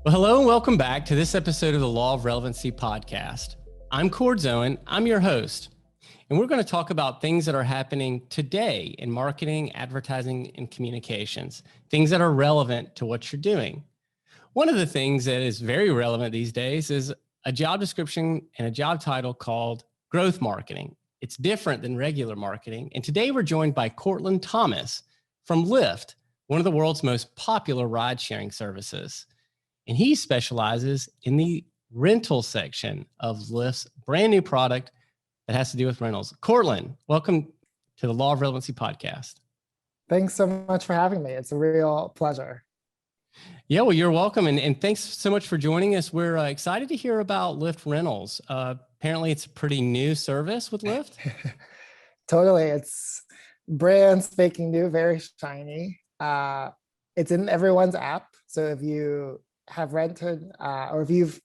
Well, hello and welcome back to this episode of the Law of Relevancy podcast. I'm Cord Owen, I'm your host, and we're going to talk about things that are happening today in marketing, advertising, and communications, things that are relevant to what you're doing. One of the things that is very relevant these days is a job description and a job title called growth marketing. It's different than regular marketing. And today we're joined by Courtland Thomas from Lyft, one of the world's most popular ride-sharing services. And he specializes in the rental section of Lyft's brand new product that has to do with rentals. Courtland, welcome to the Law of Relevancy podcast. Thanks so much for having me. It's a real pleasure. Yeah, well, you're welcome. And thanks so much for joining us. We're excited to hear about Lyft Rentals. Apparently, it's a pretty new service with Lyft. Totally. It's brand spanking new, very shiny. It's in everyone's app. So if you have rented or if you've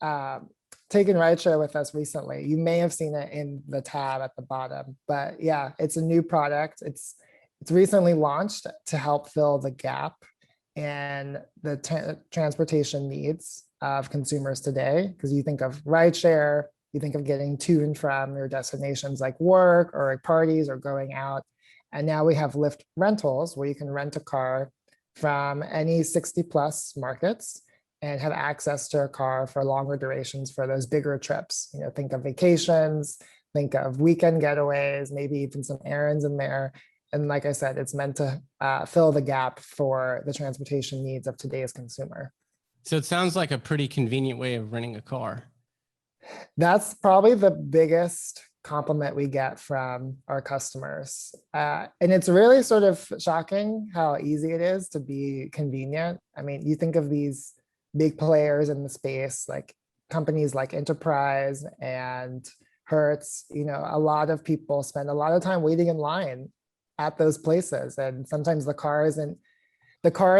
taken rideshare with us recently, you may have seen it in the tab at the bottom. But yeah, it's a new product. It's recently launched to help fill the gap in the transportation needs of consumers today. Because you think of rideshare, you think of getting to and from your destinations like work or like parties or going out. And now we have Lyft Rentals, where you can rent a car from any 60 plus markets and have access to a car for longer durations for those bigger trips. You know, think of vacations, think of weekend getaways, maybe even some errands in there. And like I said, it's meant to fill the gap for the transportation needs of today's consumer. So it sounds like a pretty convenient way of renting a car. That's probably the biggest compliment we get from our customers. And it's really sort of shocking how easy it is to be convenient. I mean, you think of these big players in the space, like companies like Enterprise and Hertz, you know, a lot of people spend a lot of time waiting in line at those places. And sometimes the car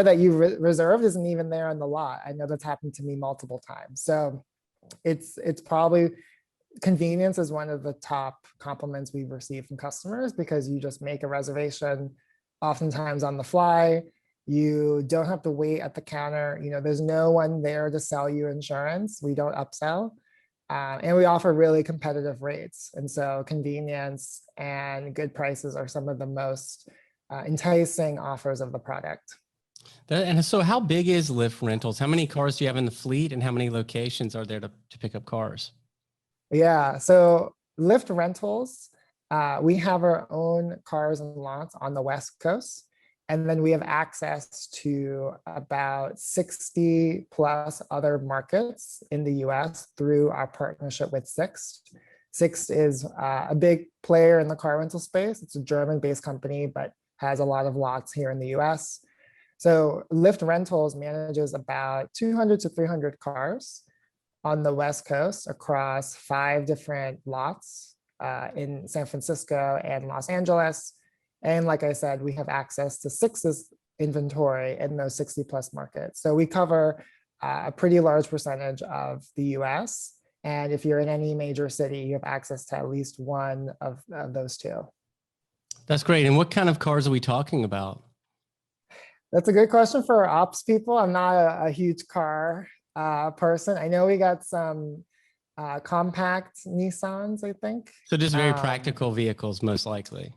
that you reserved isn't even there on the lot. I know that's happened to me multiple times. So it's probably, convenience is one of the top compliments we've received from customers, because you just make a reservation oftentimes on the fly. You don't have to wait at the counter. You know, there's no one there to sell you insurance. We don't upsell. And we offer really competitive rates. And so convenience and good prices are some of the most enticing offers of the product. And so how big is Lyft Rentals? How many cars do you have in the fleet, and how many locations are there to pick up cars? Yeah, so Lyft Rentals, we have our own cars and lots on the West Coast. And then we have access to about 60 plus other markets in the US through our partnership with Sixt. Sixt is a big player in the car rental space. It's a German-based company, but has a lot of lots here in the US. So Lyft Rentals manages about 200 to 300 cars on the West Coast across 5 different lots in San Francisco and Los Angeles. And like I said, we have access to Sixt's inventory in those 60 plus markets. So we cover a pretty large percentage of the US. And if you're in any major city, you have access to at least one of those 2. That's great. And what kind of cars are we talking about? That's a good question for our ops people. I'm not a huge car person. I know we got some compact Nissans, I think. So just very practical vehicles, most likely.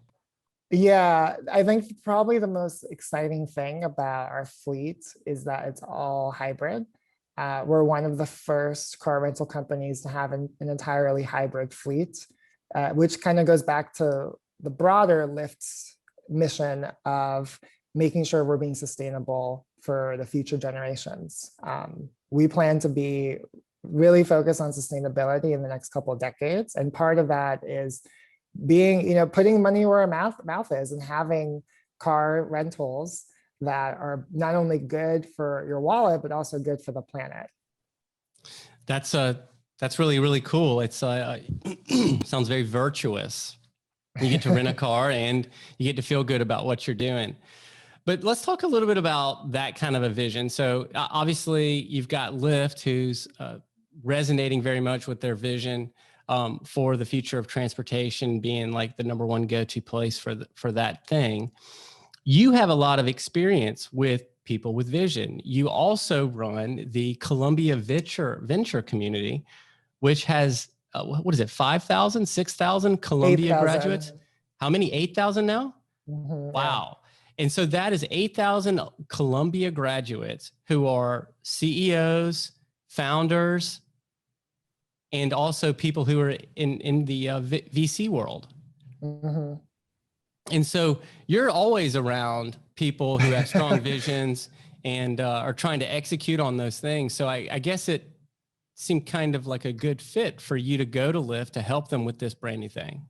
Yeah, I think probably the most exciting thing about our fleet is that it's all hybrid. We're one of the first car rental companies to have an entirely hybrid fleet, which kind of goes back to the broader Lyft's mission of making sure we're being sustainable for the future generations. We plan to be really focused on sustainability in the next couple of decades. And part of that is being, putting money where our mouth is and having car rentals that are not only good for your wallet, but also good for the planet. That's really, really cool. It's sounds very virtuous. You get to rent a car and you get to feel good about what you're doing. But let's talk a little bit about that kind of a vision. So obviously you've got Lyft, who's resonating very much with their vision for the future of transportation, being like the #1 go-to place for that thing. You have a lot of experience with people with vision. You also run the Columbia Venture community, which has, what is it, 5,000, 6,000 Columbia 8,000. graduates? How many? 8,000 now? Wow. Yeah. And so that is 8,000 Columbia graduates who are CEOs, founders, and also people who are in the VC world. And so you're always around people who have strong visions and are trying to execute on those things. So I guess it seemed kind of like a good fit for you to go to Lyft to help them with this brand new thing.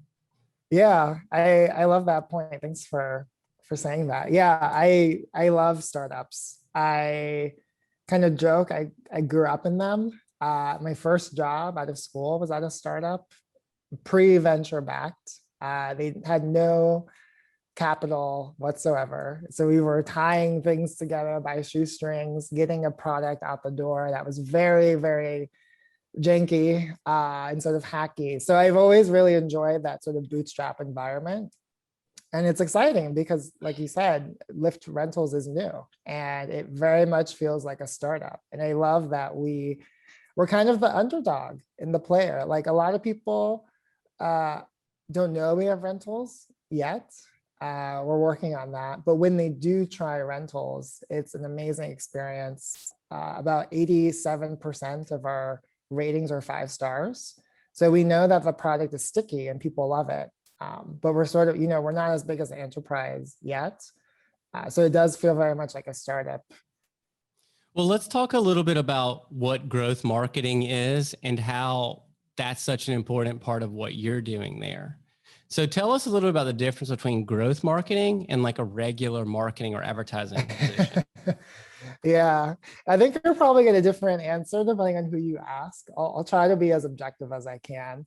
Yeah, I love that point. Thanks for saying that. Yeah, I love startups. I kind of joke, I grew up in them. My first job out of school was at a startup, pre-venture backed. They had no capital whatsoever. So we were tying things together by shoestrings, getting a product out the door that was very, very janky and sort of hacky. So I've always really enjoyed that sort of bootstrap environment. And it's exciting because, like you said, Lyft Rentals is new and it very much feels like a startup. And I love that we're kind of the underdog in the player. Like a lot of people don't know we have rentals yet. We're working on that. But when they do try rentals, it's an amazing experience. About 87% of our ratings are 5 stars. So we know that the product is sticky and people love it. But we're sort of, we're not as big as an enterprise yet. So it does feel very much like a startup. Well, let's talk a little bit about what growth marketing is and how that's such an important part of what you're doing there. So tell us a little bit about the difference between growth marketing and like a regular marketing or advertising position. Yeah, I think you're probably get a different answer depending on who you ask. I'll try to be as objective as I can.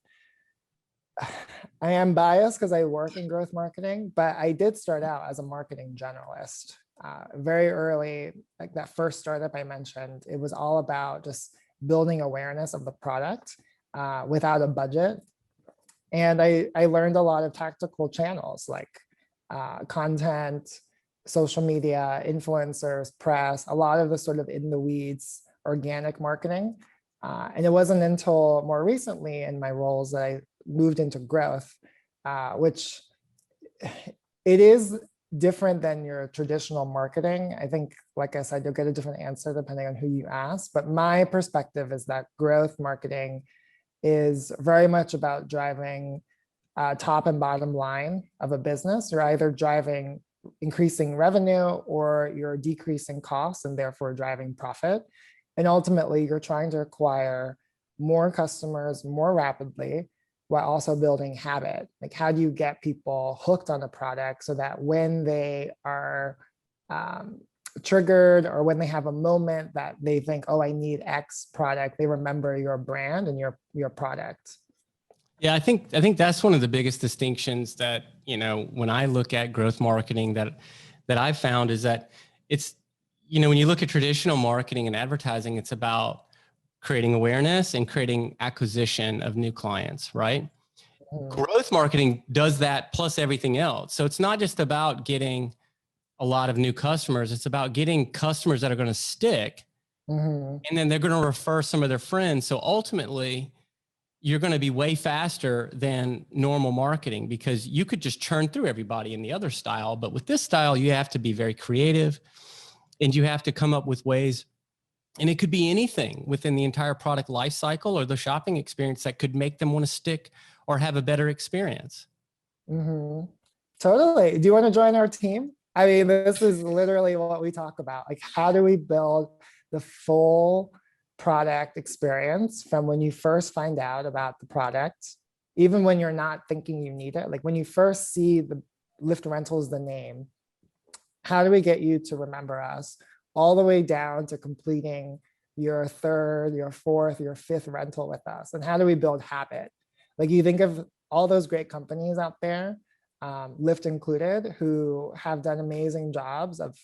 I am biased because I work in growth marketing, but I did start out as a marketing generalist. Very early, like that first startup I mentioned, it was all about just building awareness of the product without a budget. And I learned a lot of tactical channels like content, social media, influencers, press, a lot of the sort of in the weeds organic marketing. And it wasn't until more recently in my roles that I moved into growth, which it is different than your traditional marketing. I think, like I said, you'll get a different answer depending on who you ask. But my perspective is that growth marketing is very much about driving top and bottom line of a business. You're either driving increasing revenue or you're decreasing costs and therefore driving profit. And ultimately, you're trying to acquire more customers more rapidly while also building habit. Like, how do you get people hooked on a product so that when they are triggered or when they have a moment that they think, oh, I need X product, they remember your brand and your product. Yeah, I think that's one of the biggest distinctions that, when I look at growth marketing that I've found is that it's, when you look at traditional marketing and advertising, it's about creating awareness and creating acquisition of new clients, right? Growth marketing does that plus everything else. So it's not just about getting a lot of new customers. It's about getting customers that are going to stick, and then they're going to refer some of their friends. So ultimately, you're going to be way faster than normal marketing because you could just churn through everybody in the other style. But with this style, you have to be very creative and you have to come up with ways. And it could be anything within the entire product life cycle or the shopping experience that could make them want to stick or have a better experience. Totally. Do you want to join our team? I mean, this is literally what we talk about. Like, how do we build the full product experience from when you first find out about the product, even when you're not thinking you need it? Like when you first see the Lyft Rentals, the name, how do we get you to remember us all the way down to completing your 3rd, your 4th, your 5th rental with us? And how do we build habit? Like, you think of all those great companies out there, Lyft included, who have done amazing jobs of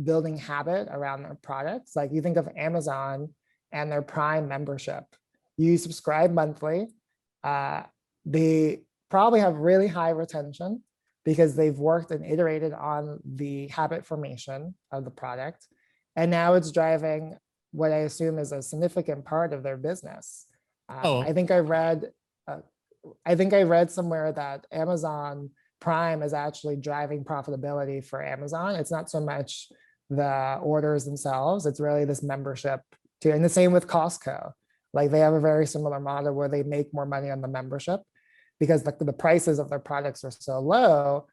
building habit around their products. Like, you think of Amazon and their Prime membership. You subscribe monthly. They probably have really high retention. because they've worked and iterated on the habit formation of the product. And now it's driving what I assume is a significant part of their business. I think I read somewhere that Amazon Prime is actually driving profitability for Amazon. It's not so much the orders themselves, it's really this membership too. And the same with Costco. Like they have a very similar model where they make more money on the membership because the prices of their products are so low.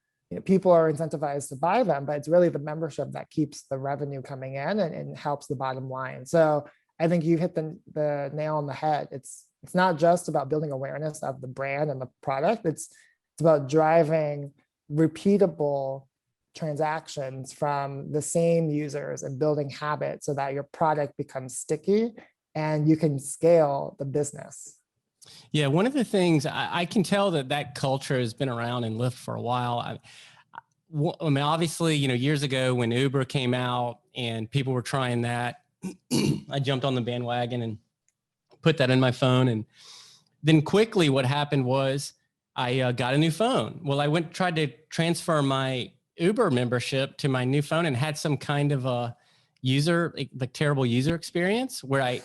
People are incentivized to buy them, but it's really the membership that keeps the revenue coming in and helps the bottom line. So I think you hit the nail on the head. It's not just about building awareness of the brand and the product. It's about driving repeatable transactions from the same users and building habits so that your product becomes sticky and you can scale the business. Yeah, one of the things I can tell that culture has been around in Lyft for a while. I mean, obviously, years ago when Uber came out and people were trying that, I jumped on the bandwagon and put that in my phone. And then quickly what happened was I got a new phone. Well, I tried to transfer my Uber membership to my new phone and had some kind of a terrible user experience where I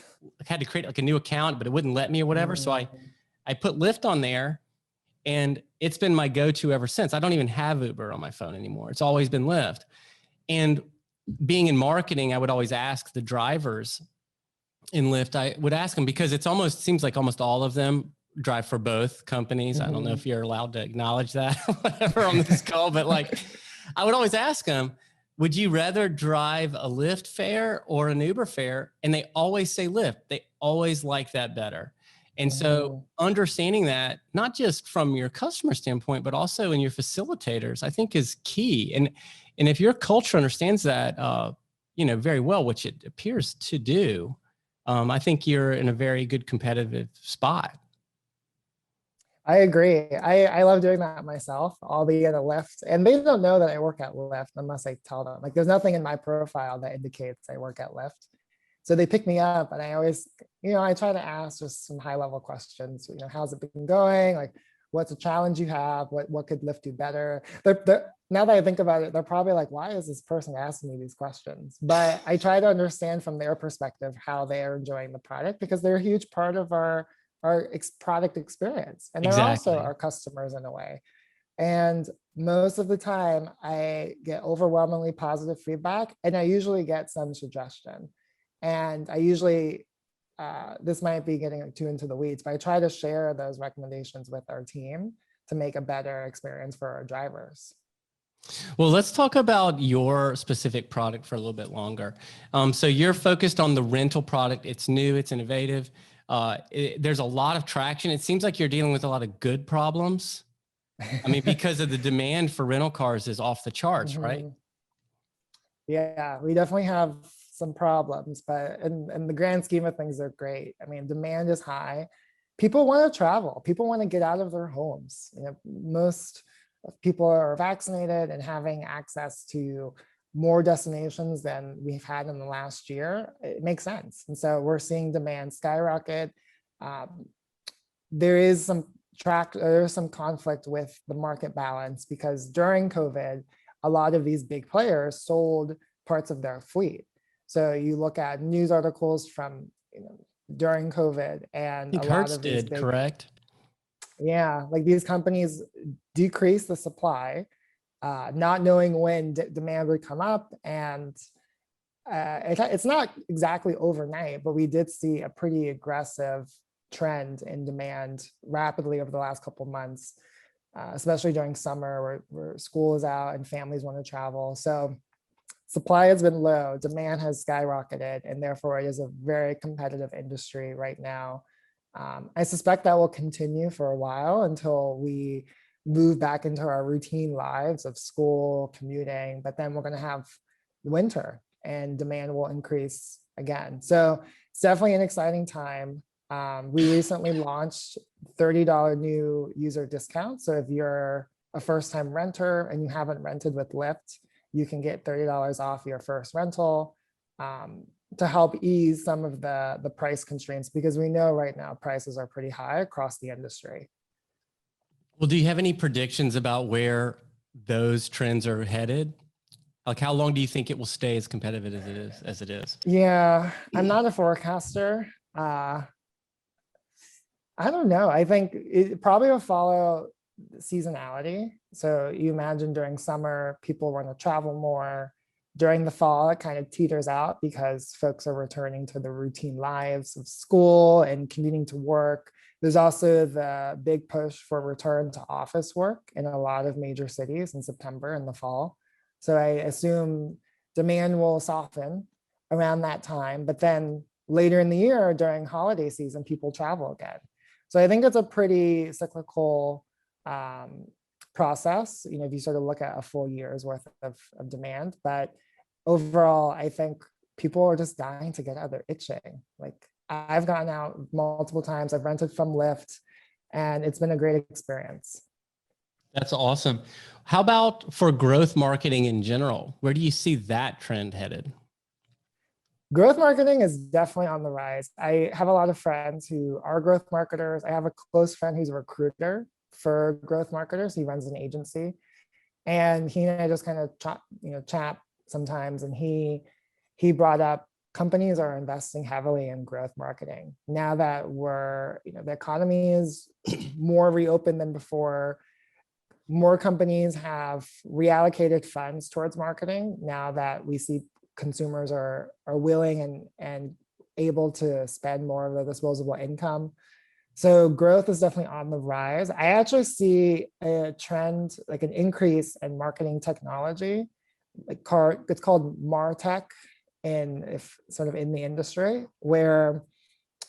had to create like a new account, but it wouldn't let me or whatever. So I put Lyft on there and it's been my go-to ever since. I don't even have Uber on my phone anymore. It's always been Lyft. And being in marketing, I would always ask the drivers in Lyft, I would ask them because seems like almost all of them drive for both companies. I don't know if you're allowed to acknowledge that or whatever on this call, but like I would always ask them, would you rather drive a Lyft fare or an Uber fare? And they always say Lyft. They always like that better. And so understanding that, not just from your customer standpoint, but also in your facilitators, I think is key. And if your culture understands that, very well, which it appears to do, I think you're in a very good competitive spot. I agree. I love doing that myself. I'll be at a Lyft and they don't know that I work at Lyft unless I tell them. Like there's nothing in my profile that indicates I work at Lyft. So they pick me up and I always, I try to ask just some high level questions. How's it been going? Like what's a challenge you have? What could Lyft do better? Now that I think about it, they're probably like, why is this person asking me these questions? But I try to understand from their perspective how they are enjoying the product because they're a huge part of our product experience. And they're also our customers in a way. And most of the time I get overwhelmingly positive feedback and I usually get some suggestion. And I usually, this might be getting too into the weeds, but I try to share those recommendations with our team to make a better experience for our drivers. Well, let's talk about your specific product for a little bit longer. So you're focused on the rental product. It's new, it's innovative. There's a lot of traction. It seems like you're dealing with a lot of good problems. I mean, because of the demand for rental cars is off the charts, right? Yeah, we definitely have some problems, but in the grand scheme of things, they're great. I mean, demand is high. People want to travel. People want to get out of their homes. Most people are vaccinated and having access to more destinations than we've had in the last year. It makes sense. And so we're seeing demand skyrocket. There's some conflict with the market balance because during COVID, a lot of these big players sold parts of their fleet. So you look at news articles from during COVID, and a lot of these big, correct? Yeah, like these companies decrease the supply, not knowing when demand would come up, and it's not exactly overnight, but we did see a pretty aggressive trend in demand rapidly over the last couple of months, especially during summer where school is out and families want to travel. So supply has been low, demand has skyrocketed, and therefore it is a very competitive industry right now. I suspect that will continue for a while until we move back into our routine lives of school, commuting, but then we're going to have winter and demand will increase again. So it's definitely an exciting time. We recently launched $30 new user discounts. So if you're a first-time renter and you haven't rented with Lyft, you can get $30 off your first rental to help ease some of the price constraints, because we know right now prices are pretty high across the industry. Well, do you have any predictions about where those trends are headed? Like, how long do you think it will stay as competitive as it is? Yeah, I'm not a forecaster. I don't know. I think it probably will follow seasonality. So you imagine during summer, people want to travel more. During the fall, it kind of teeters out because folks are returning to the routine lives of school and commuting to work. There's also the big push for return to office work in a lot of major cities in September and the fall. So I assume demand will soften around that time, but then later in the year during holiday season, people travel again. So I think it's a pretty cyclical process, if you sort of look at a full year's worth of demand. But overall, I think people are just dying to get out. They're itching. Like I've gotten out multiple times. I've rented from Lyft, and it's been a great experience. That's awesome. How about for growth marketing in general? Where do you see that trend headed? Growth marketing is definitely on the rise. I have a lot of friends who are growth marketers. I have a close friend who's a recruiter for growth marketers. He runs an agency, and he and I just kind of chat sometimes. And he brought up companies are investing heavily in growth marketing now that the economy is more reopened than before. More companies have reallocated funds towards marketing now that we see consumers are willing and able to spend more of their disposable income. So growth is definitely on the rise. I actually see a trend, like an increase in marketing technology. It's called MarTech in the industry, where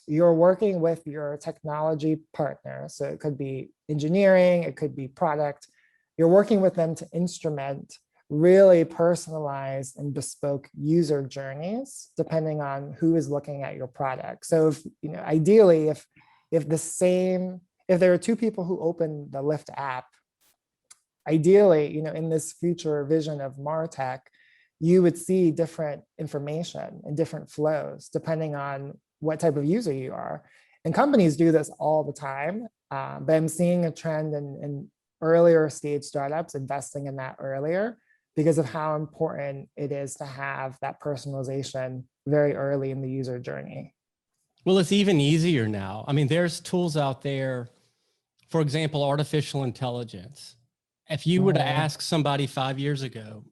you're working with your technology partner. So it could be engineering, it could be product. You're working with them to instrument really personalized and bespoke user journeys depending on who is looking at your product. So ideally, if there are two people who open the Lyft app, ideally, in this future vision of MarTech, you would see different information and different flows depending on what type of user you are. And companies do this all the time, but I'm seeing a trend in earlier stage startups investing in that earlier because of how important it is to have that personalization very early in the user journey. Well, it's even easier now. I mean, there's tools out there, for example, artificial intelligence. If you were to ask somebody 5 years ago,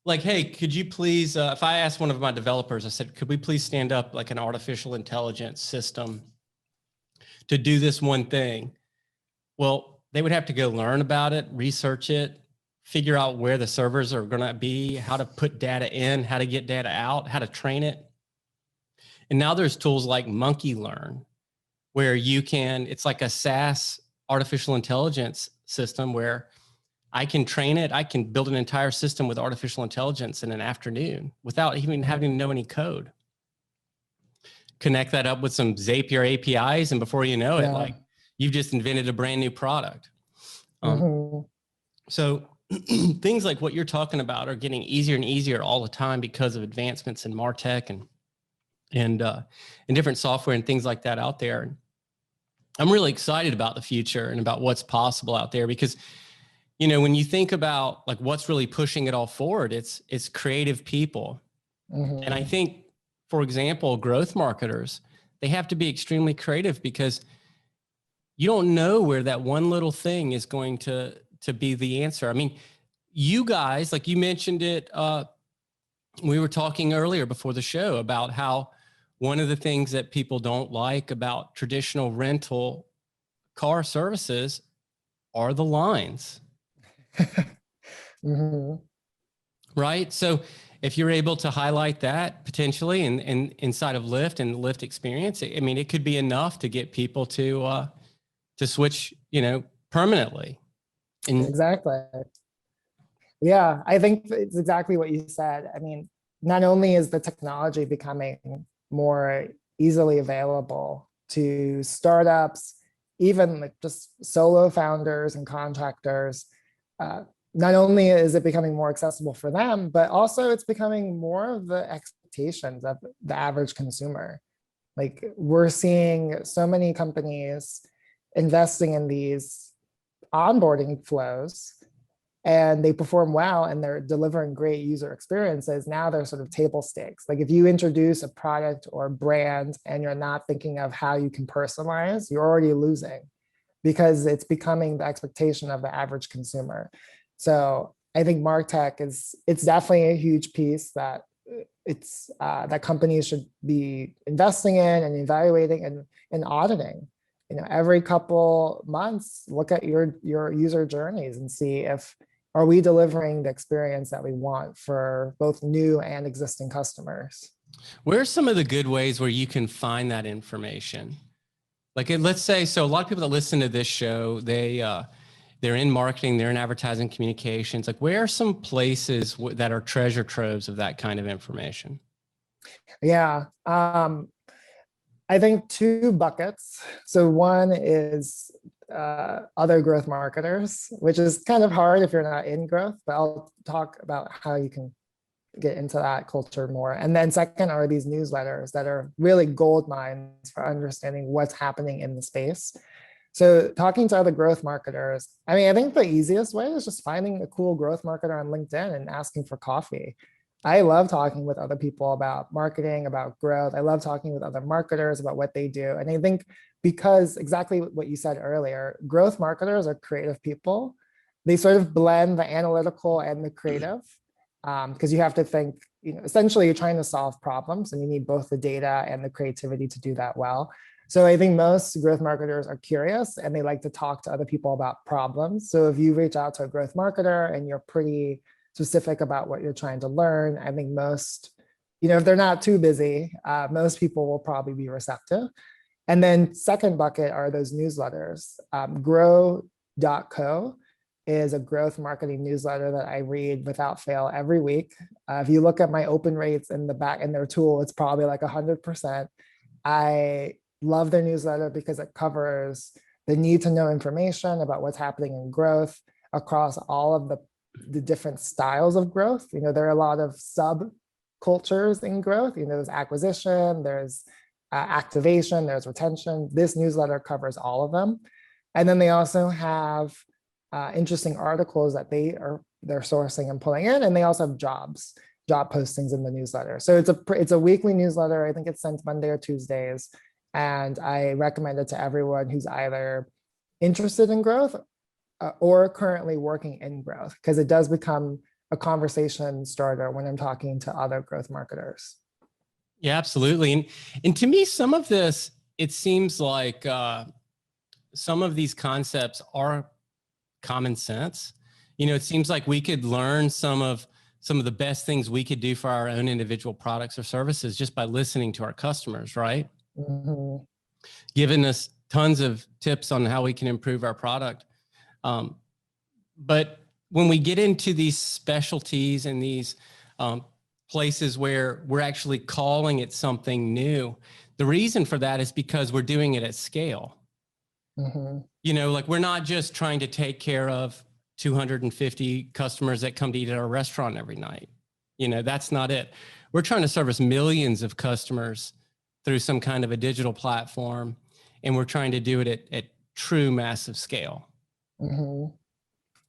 like, hey, could you please, if I asked one of my developers, I said, could we please stand up like an artificial intelligence system to do this one thing? Well, they would have to go learn about it, research it, figure out where the servers are going to be, how to put data in, how to get data out, how to train it. And now there's tools like Monkey Learn, where it's like a SaaS artificial intelligence system where I can train it. I can build an entire system with artificial intelligence in an afternoon without even having to know any code. Connect that up with some Zapier APIs, and before you know it, like you've just invented a brand new product. So things like what you're talking about are getting easier and easier all the time because of advancements in MarTech and different software and things like that out there. I'm really excited about the future and about what's possible out there because, when you think about like what's really pushing it all forward, it's creative people. And I think, for example, growth marketers, they have to be extremely creative because you don't know where that one little thing is going to be the answer. I mean, you guys, like you mentioned it, we were talking earlier before the show about how one of the things that people don't like about traditional rental car services are the lines. Right? So if you're able to highlight that potentially in inside of Lyft and the Lyft experience, I mean, it could be enough to get people to switch, permanently. Exactly. Yeah, I think it's exactly what you said. I mean, not only is the technology becoming more easily available to startups, even like just solo founders and contractors, not only is it becoming more accessible for them, but also it's becoming more of the expectations of the average consumer. Like we're seeing so many companies investing in these onboarding flows and they perform well and they're delivering great user experiences, now they're sort of table stakes. Like if you introduce a product or brand and you're not thinking of how you can personalize, you're already losing because it's becoming the expectation of the average consumer. So I think MarTech it's definitely a huge piece that that companies should be investing in and evaluating and auditing. Every couple months, look at your user journeys and see if are we delivering the experience that we want for both new and existing customers. Where are some of the good ways where you can find that information? Like, let's say, so a lot of people that listen to this show, they're in marketing, they're in advertising communications. Like, where are some places that are treasure troves of that kind of information? Yeah. I think two buckets. So one is other growth marketers, which is kind of hard if you're not in growth, but I'll talk about how you can get into that culture more. And then second are these newsletters that are really gold mines for understanding what's happening in the space. So talking to other growth marketers, I think the easiest way is just finding a cool growth marketer on LinkedIn and asking for coffee. I love talking with other people about marketing, about growth. I love talking with other marketers about what they do. And I think because exactly what you said earlier, growth marketers are creative people. They sort of blend the analytical and the creative because you have to think, essentially you're trying to solve problems and you need both the data and the creativity to do that well. So I think most growth marketers are curious and they like to talk to other people about problems. So if you reach out to a growth marketer and you're pretty specific about what you're trying to learn, I think most, if they're not too busy, most people will probably be receptive. And then second bucket are those newsletters. Grow.co is a growth marketing newsletter that I read without fail every week. If you look at my open rates in the back in their tool, it's probably like 100%. I love their newsletter because it covers the need to know information about what's happening in growth across all of the different styles of growth. There are a lot of subcultures in growth. There's acquisition, there's activation, there's retention. This newsletter covers all of them. And then they also have interesting articles that they're sourcing and pulling in. And they also have job postings in the newsletter. So it's a weekly newsletter. I think it's sent Monday or Tuesdays. And I recommend it to everyone who's either interested in growth or currently working in growth, because it does become a conversation starter when I'm talking to other growth marketers. Yeah, absolutely. And to me, some of this, it seems like some of these concepts are common sense. It seems like we could learn some of the best things we could do for our own individual products or services just by listening to our customers, right? Mm-hmm. Giving us tons of tips on how we can improve our product. But when we get into these specialties and these places where we're actually calling it something new, the reason for that is because we're doing it at scale. Mm-hmm. Like we're not just trying to take care of 250 customers that come to eat at our restaurant every night. That's not it. We're trying to service millions of customers through some kind of a digital platform, and we're trying to do it at true massive scale. Mm-hmm.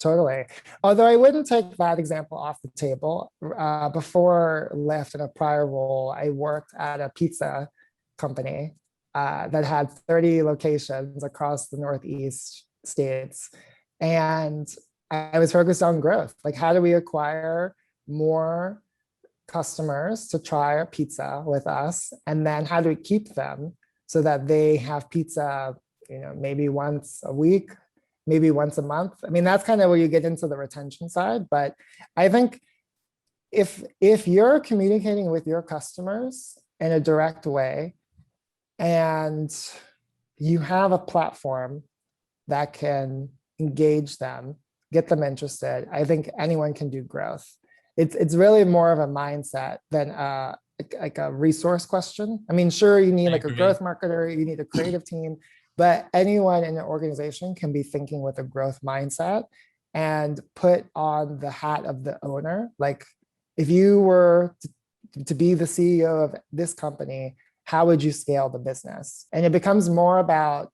Totally. Although I wouldn't take that example off the table. Before Lyft, in a prior role, I worked at a pizza company that had 30 locations across the Northeast states. And I was focused on growth. Like, how do we acquire more customers to try our pizza with us? And then how do we keep them so that they have pizza, maybe once a week, maybe once a month? That's kind of where you get into the retention side. But I think if you're communicating with your customers in a direct way and you have a platform that can engage them, get them interested, I think anyone can do growth. It's really more of a mindset than like a resource question. Sure, you need like a growth marketer, you need a creative team, but anyone in an organization can be thinking with a growth mindset and put on the hat of the owner. Like, if you were to be the CEO of this company, how would you scale the business? And it becomes more about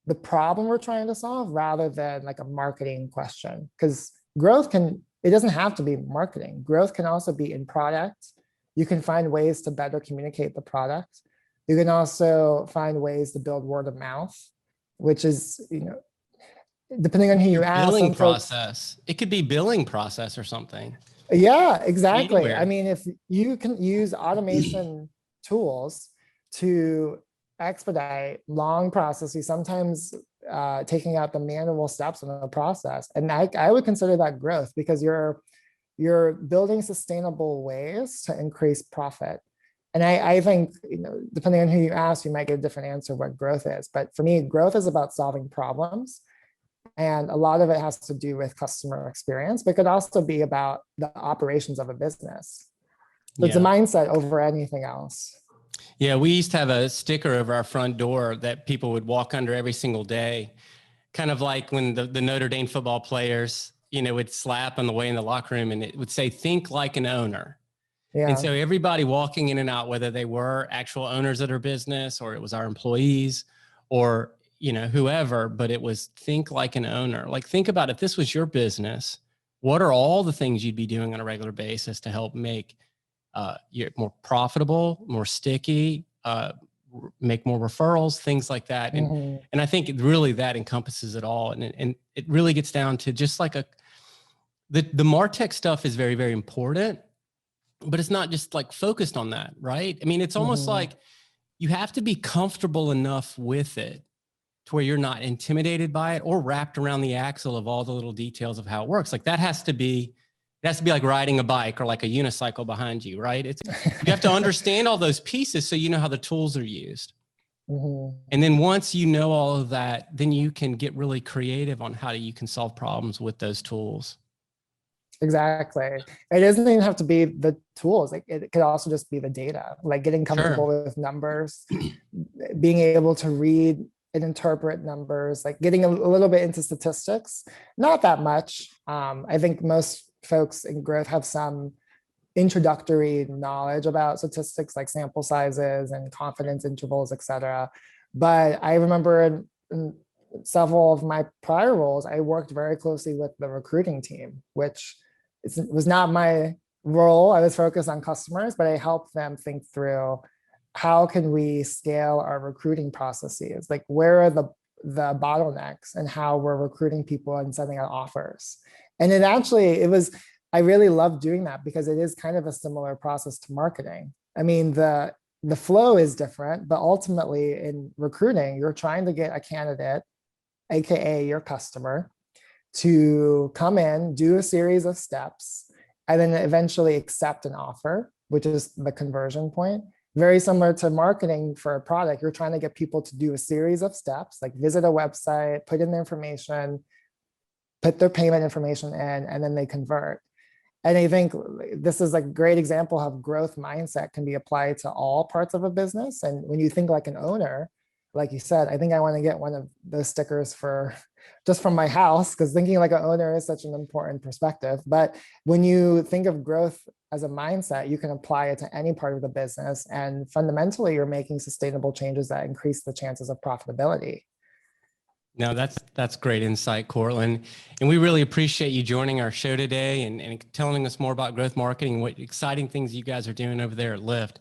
the problem we're trying to solve rather than like a marketing question. Because growth it doesn't have to be marketing. Growth can also be in product. You can find ways to better communicate the product. You can also find ways to build word of mouth, which is, depending on who you Your ask, billing some folks. process. It could be billing process or something. Yeah, exactly. I Anywhere. mean, if you can use automation tools to expedite long processes, sometimes taking out the manual steps in the process, and I would consider that growth because you're building sustainable ways to increase profit. And I think, depending on who you ask, you might get a different answer what growth is. But for me, growth is about solving problems. And a lot of it has to do with customer experience, but it could also be about the operations of a business. So it's a Yeah. mindset over anything else. Yeah. We used to have a sticker over our front door that people would walk under every single day. Kind of like when the Notre Dame football players, would slap on the way in the locker room and it would say, think like an owner. And Yeah. so everybody walking in and out, whether they were actual owners of their business or it was our employees or, whoever, but it was think like an owner. Like think about if this was your business, what are all the things you'd be doing on a regular basis to help make you more profitable, more sticky, make more referrals, things like that. Mhm. And I think really that encompasses it all. And it really gets down to just like the MarTech stuff is very, very important, but it's not just like focused on that, right? I mean, it's almost Mhm. like you have to be comfortable enough with it to where you're not intimidated by it or wrapped around the axle of all the little details of how it works. Like that has to be like riding a bike or like a unicycle behind you, right? You have to understand all those pieces so you know how the tools are used. Mhm. And then once you know all of that, then you can get really creative on how you can solve problems with those tools. Exactly. It doesn't even have to be the tools. Like it could also just be the data, like getting comfortable with numbers, being able to read and interpret numbers, like getting a little bit into statistics, not that much. I think most folks in growth have some introductory knowledge about statistics like sample sizes and confidence intervals, et cetera. But I remember in several of my prior roles, I worked very closely with the recruiting team, which was not my role. I was focused on customers, but I helped them think through how can we scale our recruiting processes? Like where are the bottlenecks and how we're recruiting people and sending out offers. And I really love doing that because it is kind of a similar process to marketing. I mean, the flow is different, but ultimately in recruiting, you're trying to get a candidate, AKA your customer, to come in, do a series of steps, and then eventually accept an offer, which is the conversion point. Very similar to marketing for a product, you're trying to get people to do a series of steps, like visit a website, put in their information, put their payment information in, and then they convert. And I think this is a great example of growth mindset can be applied to all parts of a business. And when you think like an owner, like you said, I think I want to get one of those stickers for just from my house, because thinking like an owner is such an important perspective. But when you think of growth as a mindset, you can apply it to any part of the business. And fundamentally, you're making sustainable changes that increase the chances of profitability. No, that's great insight, Courtland. And we really appreciate you joining our show today and telling us more about growth marketing, what exciting things you guys are doing over there at Lyft.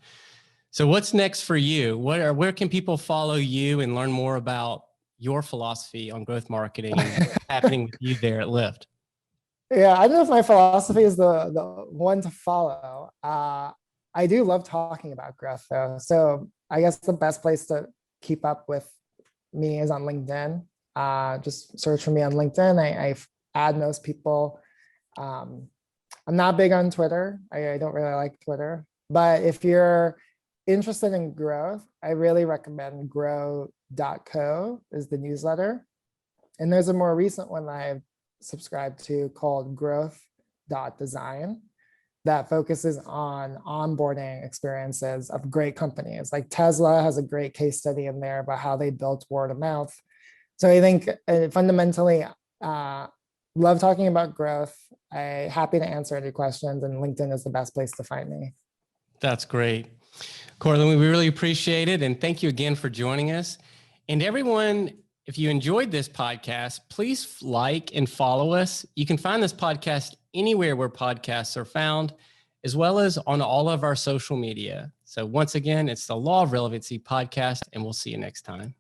So what's next for you? Where can people follow you and learn more about your philosophy on growth marketing and what's happening with you there at Lyft? Yeah, I don't know if my philosophy is the one to follow. I do love talking about growth though. So I guess the best place to keep up with me is on LinkedIn. Just search for me on LinkedIn. I add most people. I'm not big on Twitter. I don't really like Twitter. But if you're interested in growth, I really recommend grow.co is the newsletter. And there's a more recent one that I've subscribed to called growth.design that focuses on onboarding experiences of great companies. Like Tesla has a great case study in there about how they built word of mouth. So I think fundamentally, love talking about growth. I'm happy to answer any questions, and LinkedIn is the best place to find me. That's great. Courtland, we really appreciate it. And thank you again for joining us. And everyone, If you enjoyed this podcast, please like and follow us. You can find this podcast anywhere where podcasts are found, as well as on all of our social media. So once again, it's the Law of Relevancy podcast, and we'll see you next time.